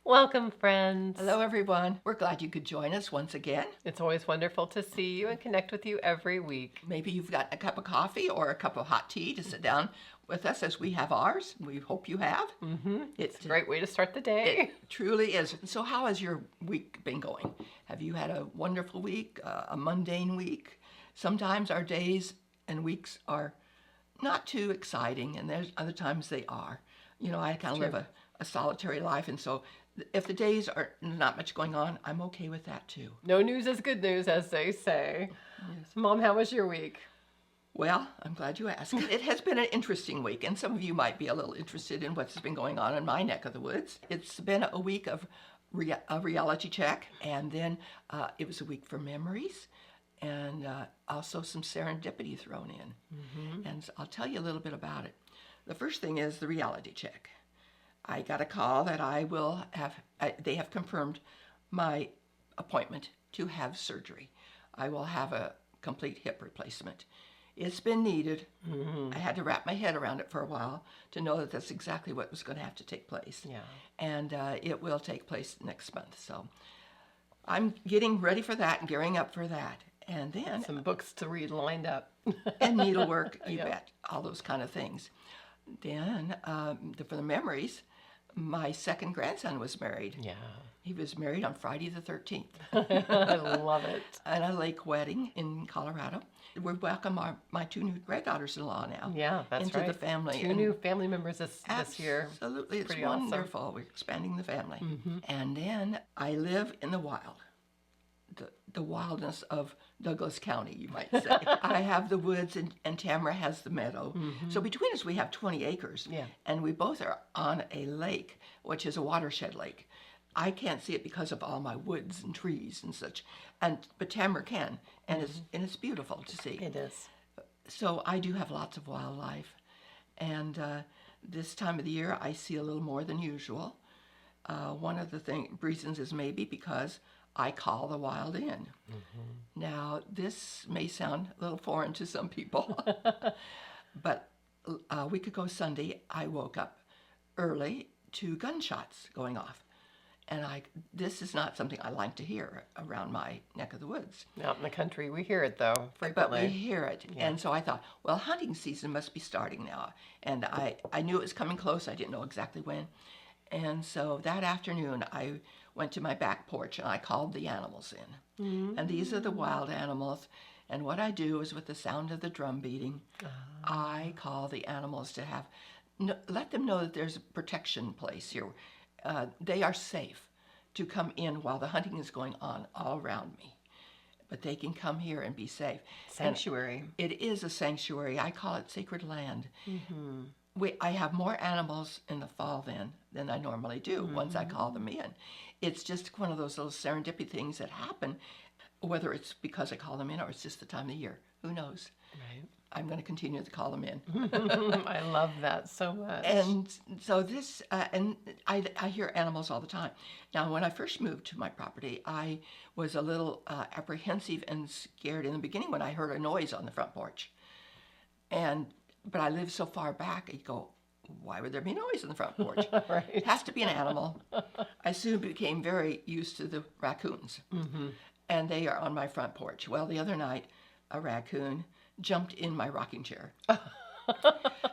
Welcome, friends. Hello, everyone. We're glad you could join us once again. It's always wonderful to see you and connect with you every week. Maybe you've got a cup of coffee or a cup of hot tea to sit down with us as we have ours. We hope you have. It's a great way to start the day. It truly is. So how has your week been going? Have you had a wonderful week, a mundane week? Sometimes our days and weeks are not too exciting, and there's other times they are. You know, I kind of live a solitary life, and so if the days are not much going on, I'm okay with that too. No news is good news, as they say. Yes. Mom, how was your week? Well, I'm glad you asked. It has been an interesting week, and some of you might be a little interested in what's been going on in my neck of the woods. It's been a week of a reality check, and then it was a week for memories, and also some serendipity thrown in. And so I'll tell you a little bit about it. The first thing is the reality check. I got a call that I will have, they have confirmed my appointment to have surgery. I will have a complete hip replacement. It's been needed. I had to wrap my head around it for a while to know that that's exactly what was going to have to take place. Yeah. And it will take place next month. So I'm getting ready for that and gearing up for that. And then some books to read lined up. and needlework, you bet, all those kind of things. Then for the memories, my second grandson was married. Yeah. He was married on Friday the 13th. I love it. At a lake wedding in Colorado. We welcome my two new granddaughters-in-law now. Yeah, that's into right. the family. Two new family members this year. Absolutely, it's pretty wonderful. awesome. We're expanding the family. And then I live in the wild. The wildness of Douglas County, you might say. I have the woods and Tamara has the meadow. So between us we have 20 acres. Yeah. And we both are on a lake, which is a watershed lake. I can't see it because of all my woods and trees and such. But Tamara can, and it's beautiful to see. It is. So I do have lots of wildlife. And this time of the year I see a little more than usual. One of the reasons is maybe because I call the wild in. Now, this may sound a little foreign to some people, but a week ago Sunday, I woke up early to gunshots going off. And this is not something I like to hear around my neck of the woods. Out in the country, we hear it, though, frequently. But we hear it. Yeah. And so I thought, well, hunting season must be starting now. And I knew it was coming close. I didn't know exactly when. And so that afternoon, I went to my back porch and I called the animals in. And these are the wild animals. And what I do is with the sound of the drum beating, I call the animals to let them know that there's a protection place here. They are safe to come in while the hunting is going on all around me. But they can come here and be safe. Sanctuary. And it is a sanctuary. I call it sacred land. I have more animals in the fall than I normally do once I call them in. It's just one of those little serendipity things that happen, whether it's because I call them in or it's just the time of the year. Who knows? Right. I'm going to continue to call them in. I love that so much. And so and I hear animals all the time. Now, when I first moved to my property, I was a little apprehensive and scared in the beginning when I heard a noise on the front porch. But I live so far back, you go, why would there be noise on the front porch? Right. It has to be an animal. I soon became very used to the raccoons. And they are on my front porch. Well, the other night, a raccoon jumped in my rocking chair.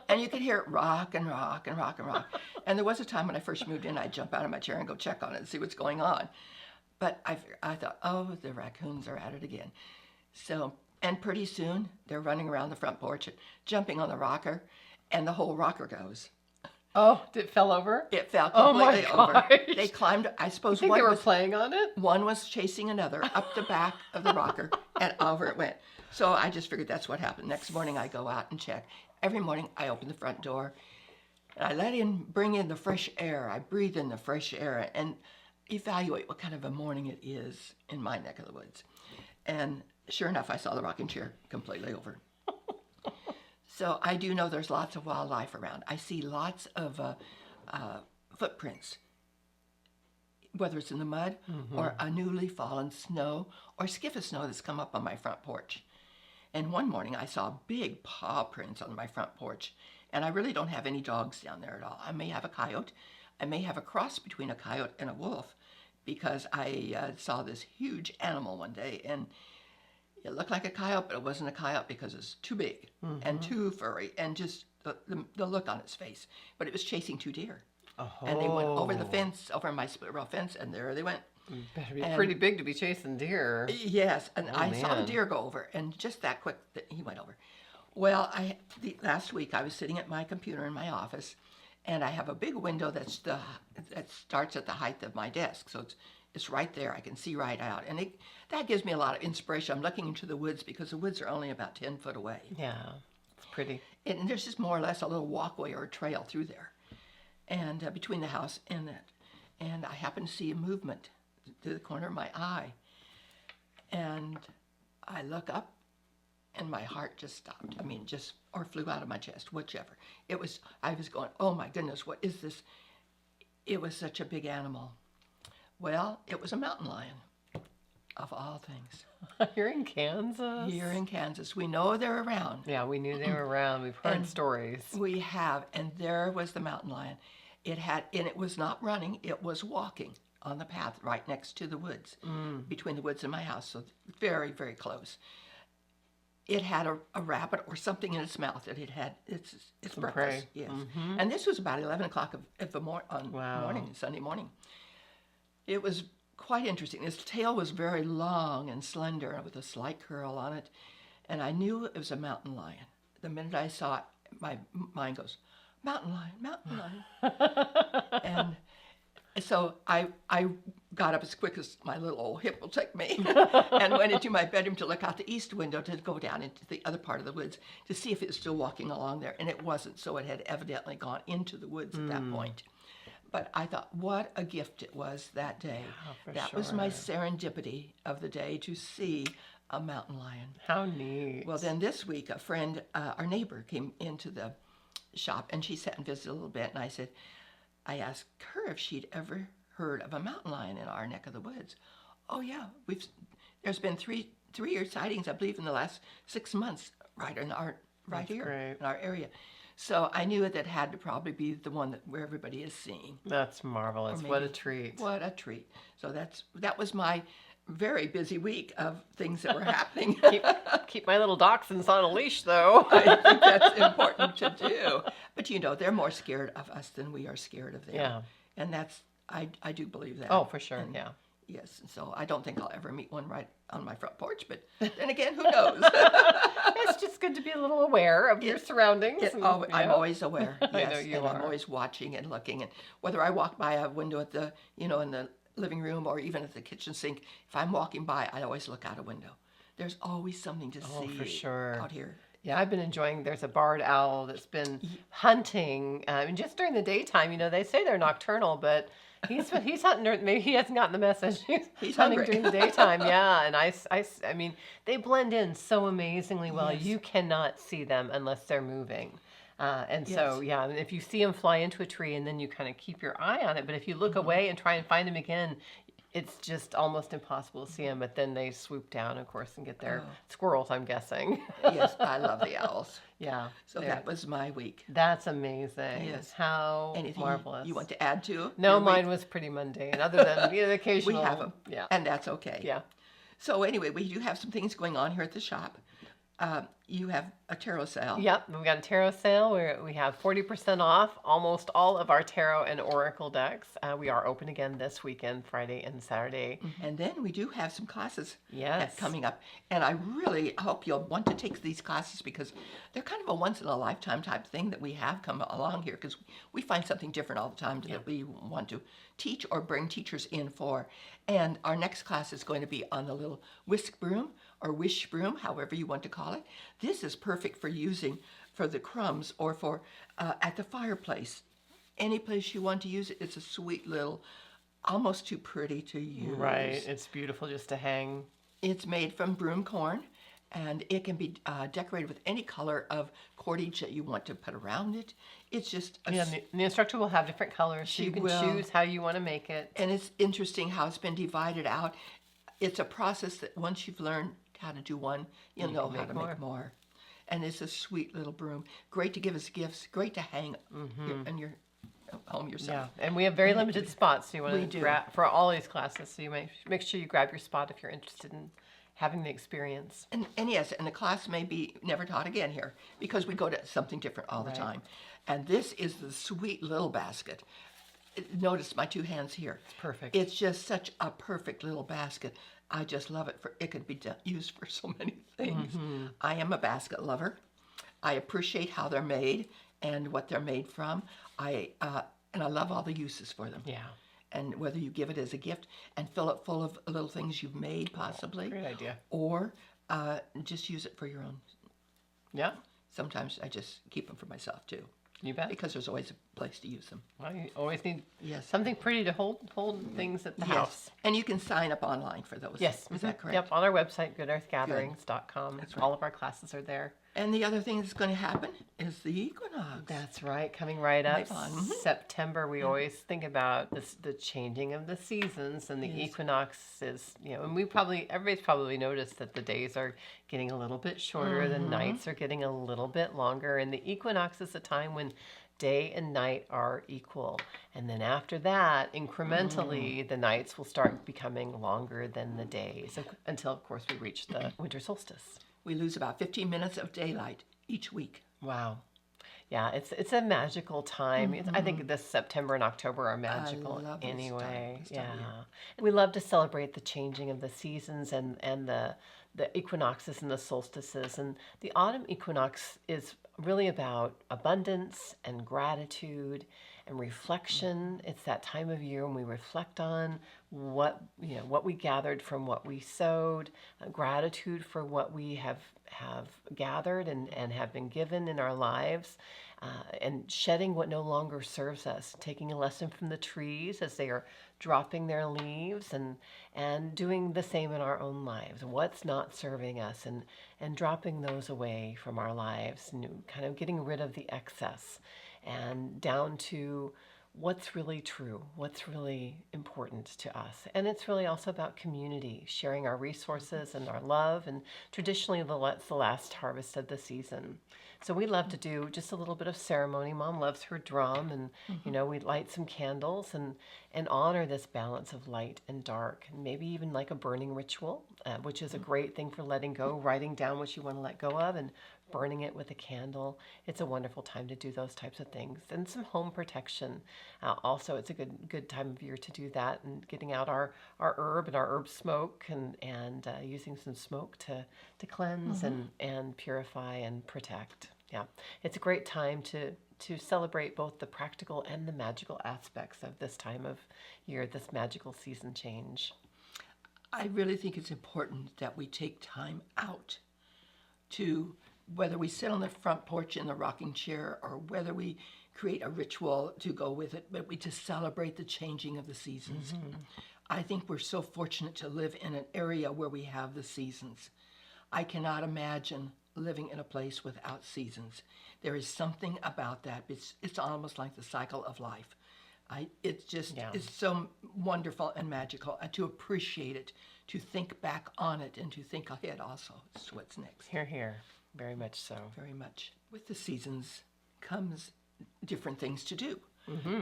And you could hear it rock and rock and rock and rock. And there was a time when I first moved in, I'd jump out of my chair and go check on it and see what's going on. But I thought, oh, the raccoons are at it again. And pretty soon, they're running around the front porch, jumping on the rocker, and the whole rocker goes. Oh, it fell over? It fell completely over. They climbed, I suppose They were playing on it? One was chasing another up the back of the rocker, and over it went. So I just figured that's what happened. Next morning, I go out and check. Every morning, I open the front door, and I bring in the fresh air. I breathe in the fresh air and evaluate what kind of a morning it is in my neck of the woods. And sure enough, I saw the rocking chair completely over. So I do know there's lots of wildlife around. I see lots of footprints, whether it's in the mud or a newly fallen snow or skiff of snow that's come up on my front porch. And one morning I saw big paw prints on my front porch, and I really don't have any dogs down there at all. I may have a coyote. I may have a cross between a coyote and a wolf, because I saw this huge animal one day, and it looked like a coyote, but it wasn't a coyote because it's too big and too furry, and just the look on its face. But it was chasing 2 deer. Oh. And they went over the fence, over my split rail fence, and there they went. Better be pretty big to be chasing deer. Yes, and I saw the man. deer go over, and just that quick, he went over. Well, last week I was sitting at my computer in my office, and I have a big window that starts at the height of my desk, so it's right there. I can see right out, and that gives me a lot of inspiration. I'm looking into the woods because the woods are only about 10 foot away. Yeah, it's pretty. And there's just more or less a little walkway or a trail through there, and between the house and that. And I happened to see a movement to the corner of my eye, and I look up, and my heart just stopped. I mean, or flew out of my chest, whichever. I was going, oh my goodness, what is this? It was such a big animal. Well, it was a mountain lion, of all things. You're in Kansas? Here in Kansas. We know they're around. Yeah, we knew they were around. We've heard stories. We have, and there was the mountain lion. And it was not running, it was walking on the path right next to the woods, between the woods and my house, so very, very close. It had a rabbit or something in its mouth that it had its breakfast. Prey. Yes, and this was about 11 o'clock of the morning, Sunday morning. It was quite interesting. Its tail was very long and slender with a slight curl on it, and I knew it was a mountain lion. The minute I saw it, my mind goes, mountain lion, mountain lion. And so I got up as quick as my little old hip will take me and went into my bedroom to look out the east window to go down into the other part of the woods to see if it was still walking along there. And it wasn't, so it had evidently gone into the woods at that point. But I thought, what a gift it was that day. That was my serendipity of the day, to see a mountain lion. How neat. Well, then this week, a friend, our neighbor, came into the shop, and she sat and visited a little bit, and I asked her if she'd ever heard of a mountain lion in our neck of the woods. Oh yeah, there's been three sightings, I believe, in the last 6 months, right here in our area. So I knew that had to probably be the one where everybody is seeing. That's marvelous. What a treat. What a treat. So that was my very busy week of things that were happening. Keep my little dachshunds on a leash, though. I think that's important to do. But they're more scared of us than we are scared of them. Yeah. And I do believe that. Oh, for sure. And, yeah. Yes. And so I don't think I'll ever meet one right on my front porch. But then again, who knows? It's just good to be a little aware of your surroundings. I'm always aware. Yes. I know you are. I'm always watching and looking. And whether I walk by a window at the, in the living room or even at the kitchen sink, if I'm walking by, I always look out a window. There's always something to see for sure. out here. Yeah, I've been enjoying, there's a barred owl that's been hunting, and just during the daytime, they say they're nocturnal, but he's hunting, maybe he hasn't gotten the message. He's hunting during the daytime, yeah, and I mean, they blend in so amazingly well. Yes. You cannot see them unless they're moving. So, yeah, and if you see them fly into a tree and then you kind of keep your eye on it, but if you look away and try and find them again, it's just almost impossible to see them, but then they swoop down, of course, and get their squirrels, I'm guessing. Yes, I love the owls. Yeah. So that was my week. That's amazing. Yes. How Anything marvelous. you want to add to? No, mine was pretty mundane, other than the occasional. We have them. Yeah. And that's okay. Yeah. So anyway, we do have some things going on here at the shop. You have a tarot sale. Yep, we've got a tarot sale where we have 40% off almost all of our tarot and oracle decks. We are open again this weekend, Friday and Saturday. And then we do have some classes coming up. And I really hope you'll want to take these classes because they're kind of a once-in-a-lifetime type thing that we have come along here because we find something different all the time that we want to teach or bring teachers in for. And our next class is going to be on the little whisk broom or wish broom, however you want to call it. This is perfect for using for the crumbs or for at the fireplace. Any place you want to use it. It's a sweet little, almost too pretty to use. Right, it's beautiful just to hang. It's made from broom corn, and it can be decorated with any color of cordage that you want to put around it. It's just the instructor will have different colors, so you can choose how you want to make it. And it's interesting how it's been divided out. It's a process that once you've learned how to do one, you'll know how to make more. And it's a sweet little broom. Great to give as gifts. Great to hang in your home yourself. Yeah, and we have very limited spots, so you We want do. to grab for all these classes. So you make sure you grab your spot if you're interested in having the experience. And yes, and the class may be never taught again here because we go to something different all the Right. time. And this is the sweet little basket. Notice my two hands here. It's perfect. It's just such a perfect little basket. I just love it. It could be used for so many things. I am a basket lover. I appreciate how they're made and what they're made from. And I love all the uses for them. Yeah, And whether you give it as a gift and fill it full of little things you've made, possibly, great idea. or just use it for your own. Yeah, Sometimes I just keep them for myself too, you bet. because there's always a place to use them. Well, you always need Yes. something pretty to hold things at the house. And you can sign up online for those. Yes, Is that correct? Yep, on our website, goodearthgatherings.com. That's right. All of our classes are there. And the other thing that's going to happen is the equinox. That's right, coming right up. Right on. Mhm. September, we always think about the changing of the seasons, and the equinox is, and everybody's probably noticed that the days are getting a little bit shorter, the nights are getting a little bit longer, and the equinox is a time when day and night are equal. And then after that, incrementally, the nights will start becoming longer than the days until, of course, we reach the winter solstice. We lose about 15 minutes of daylight each week. Wow. Yeah, it's a magical time. I think this September and October are magical love this anyway. this time of year. We love to celebrate the changing of the seasons and the equinoxes and the solstices. And the autumn equinox is really about abundance and gratitude and reflection. It's that time of year when we reflect on what we gathered from what we sowed, gratitude for what we have gathered and have been given in our lives, and shedding what no longer serves us, taking a lesson from the trees as they are dropping their leaves, and doing the same in our own lives. What's not serving us, and dropping those away from our lives, and kind of getting rid of the excess, and down to what's really true, what's really important to us. And it's really also about community, sharing our resources and our love, and traditionally it's the last harvest of the season. So we love to do just a little bit of ceremony. Mom loves her drum, and we light some candles and honor this balance of light and dark, and maybe even like a burning ritual, which is a great thing for letting go, writing down what you want to let go of and burning it with a candle. It's a wonderful time to do those types of things. And some home protection. Also, it's a good time of year to do that, and getting out our herb and our herb smoke, and using some smoke to cleanse and purify and protect. Yeah, it's a great time to celebrate both the practical and the magical aspects of this time of year, this magical season change. I really think it's important that we take time out to, whether we sit on the front porch in the rocking chair or whether we create a ritual to go with it, but we just celebrate the changing of the seasons. I think we're so fortunate to live in an area where we have the seasons. I cannot imagine living in a place without seasons. There is something about that. It's almost like the cycle of life. It's so wonderful and magical, and to appreciate it, to think back on it, and to think ahead also. It's what's next. Hear, hear. Very much so. Very much. With the seasons comes different things to do.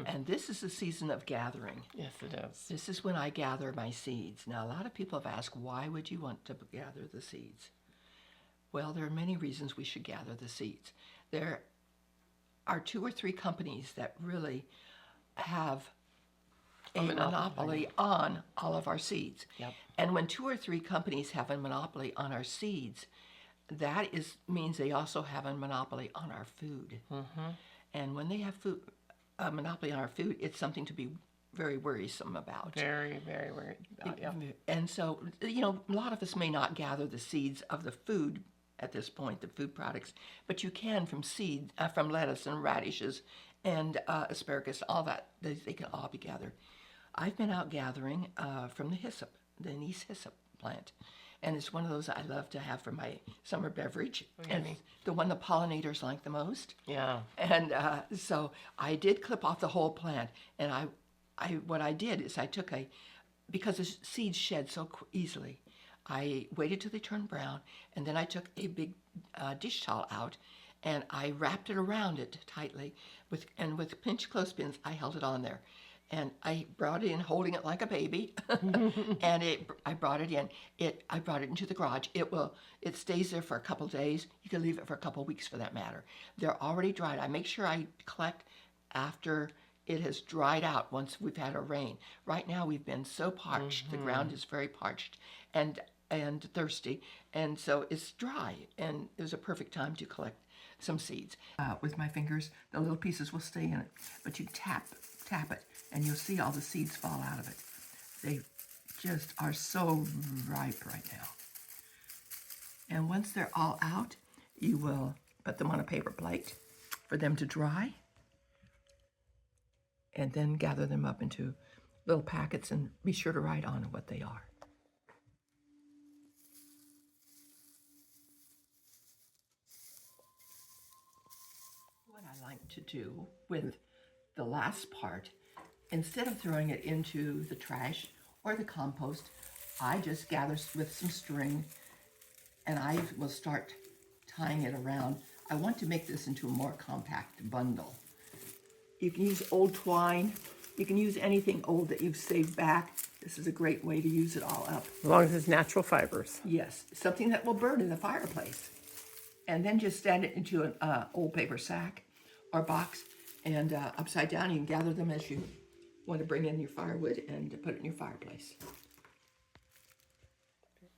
And this is the season of gathering. Yes, it is. This is when I gather my seeds. Now, a lot of people have asked, why would you want to gather the seeds? Well, there are many reasons we should gather the seeds. There are 2 or 3 companies that really have a monopoly on all of our seeds. Yep. And when 2 or 3 companies have a monopoly on our seeds, that means they also have a monopoly on our food. And when they have a monopoly on our food, it's something to be very worrisome about. Very, very worried about, yeah. And so, a lot of us may not gather the seeds of the food at this point, the food products, but you can from seeds, from lettuce and radishes and asparagus, all that. They can all be gathered. I've been out gathering from the hyssop, the anise hyssop plant. And it's one of those I love to have for my summer beverage. And it's the one the pollinators like the most. Yeah. And so I did clip off the whole plant. And what I did is I took because the seeds shed so easily, I waited till they turned brown. And then I took a big dish towel out and I wrapped it around it tightly with pinch clothespins. I held it on there, and I brought it in, holding it like a baby, and I brought it in. I brought it into the garage. It stays there for a couple days. You can leave it for a couple weeks for that matter. They're already dried. I make sure I collect after it has dried out once we've had a rain. Right now we've been so parched. The ground is very parched and thirsty, and so it's dry, and it was a perfect time to collect some seeds. With my fingers, the little pieces will stay in it, but you tap it, and you'll see all the seeds fall out of it. They just are so ripe right now. And once they're all out, you will put them on a paper plate for them to dry, and then gather them up into little packets and be sure to write on what they are. What I like to do with the last part, instead of throwing it into the trash or the compost, I just gather with some string and I will start tying it around. I want to make this into a more compact bundle. You can use old twine. You can use anything old that you've saved back. This is a great way to use it all up. As long as it's natural fibers. Yes, something that will burn in the fireplace. And then just stand it into an old paper sack or box and upside down. You can gather them as you want to bring in your firewood and put it in your fireplace.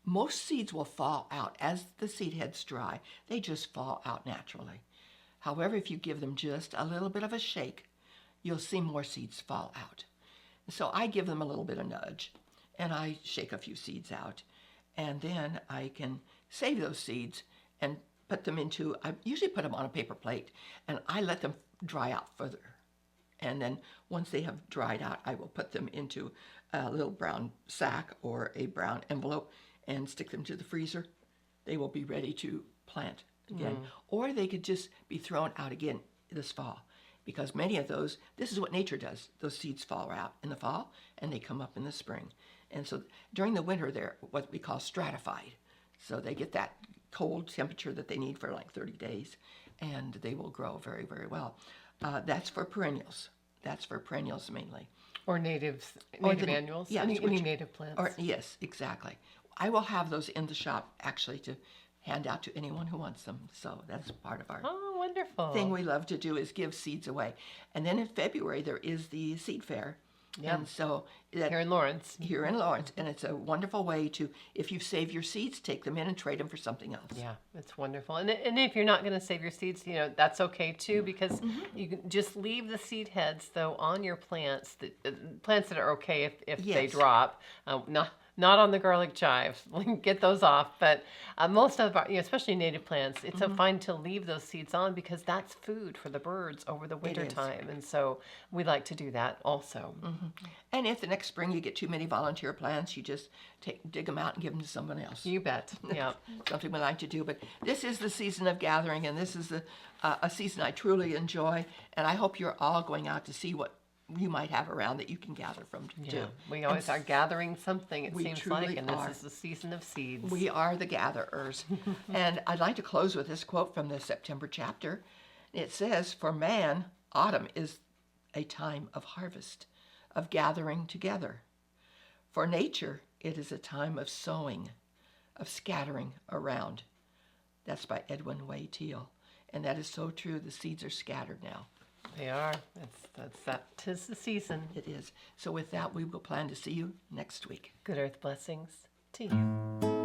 Most seeds will fall out as the seed heads dry. They just fall out naturally. However, if you give them just a little bit of a shake, you'll see more seeds fall out. So I give them a little bit of nudge, and I shake a few seeds out. And then I can save those seeds and put them into, I usually put them on a paper plate, and I let them dry out further. And then once they have dried out, I will put them into a little brown sack or a brown envelope and stick them to the freezer. They will be ready to plant again. Or they could just be thrown out again this fall, because many of those, this is what nature does. Those seeds fall out in the fall and they come up in the spring. And so during the winter, they're what we call stratified. So they get that cold temperature that they need for like 30 days, and they will grow very, very well. That's for perennials. That's for perennials mainly. Or native annuals. Yeah, any native plants. Yes, exactly. I will have those in the shop actually to hand out to anyone who wants them. So that's part of our wonderful thing we love to do, is give seeds away. And then in February there is the seed fair. Yeah. And so here in Lawrence. Here in Lawrence. And it's a wonderful way to, if you've saved your seeds, take them in and trade them for something else. Yeah, it's wonderful. And if you're not going to save your seeds, that's okay too, because you can just leave the seed heads though on your plants, plants that are okay if they drop. Not on the garlic chives. Get those off. But most of our, especially native plants, it's so fine to leave those seeds on, because that's food for the birds over the winter time. And so we like to do that also. And if the next spring you get too many volunteer plants, you just dig them out and give them to someone else. You bet. Yeah. Something we like to do. But this is the season of gathering, and this is a season I truly enjoy. And I hope you're all going out to see what you might have around that you can gather from too. We always are gathering something, it seems like, and are. this is the season of seeds. We are the gatherers. And I'd like to close with this quote from the September chapter. It says, "For man, autumn is a time of harvest, of gathering together. For nature, it is a time of sowing, of scattering around." That's by Edwin Way Teal. And that is so true. The seeds are scattered now. They are. Tis the season. It is. So with that, we will plan to see you next week. Good earth blessings to you.